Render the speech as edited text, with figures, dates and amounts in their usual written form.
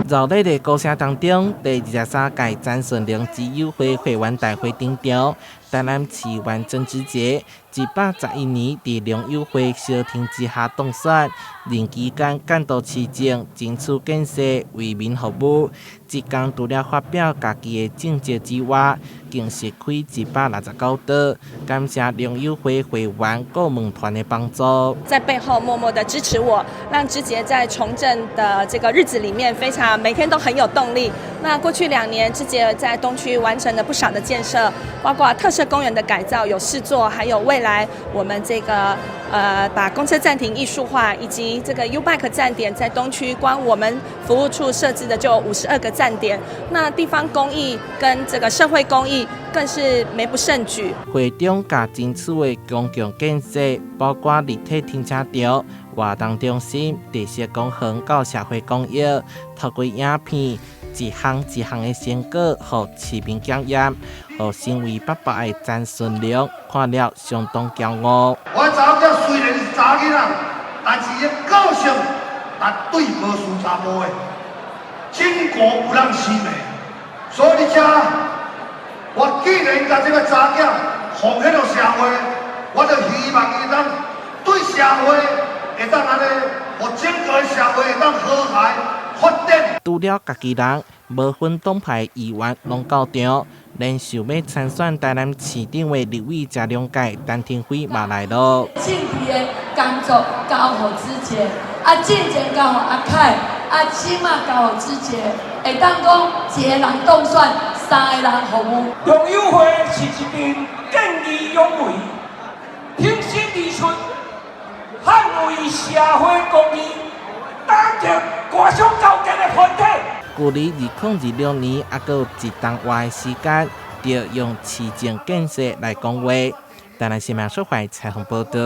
热烈的鼓声当中，第23届詹顺良之友会会员大会顶场，台南市县政治节111年伫良友会小厅之下当选，任期间监督市政、争取建设、为民服务。即天除了发表家己的政绩之外，更是开169桌，感谢良友会会员、顾问团的帮助，在背后默默的支持我，让之杰在从政的这个日子里面每天都很有动力。那过去2年，之杰在东区完成了不少的建设，包括特色公园的改造有事做，还有未来我们这个把公车暂停艺术化，以及这个 U-Bike 站点在东区，光我们服务处设置的就有52个站点。那地方公益跟这个社会公益更是没不胜举。会中甲争取的公共建设，包括立体停车场、活动中心、地设公园到社会公益，透过影片一项一项的成果，互市民检验，互身为爸爸的詹顺良看了相当骄傲。我查某囝虽然是查囡仔，但是伊个性绝对无输查某的，巾帼不让须眉。所以你遮，我既然甲这个查囝奉献到社会，我就希望伊当对社会会当安尼，互整个社会会当和谐发展。除了家己人，无分党派议员拢到场，连想要参选台南市长的立委真谅解陈廷辉嘛来了。政治的工作交予之杰，政见交予阿凯，即马交予之杰，会当讲一个人当选，3个人服务。良友会是一群见义勇为、挺身而出、捍卫社会公义、打击官商勾结的团体。距离2026年还阁有一段外的时间，就用市政建设来讲话。台南新闻社会采访报道。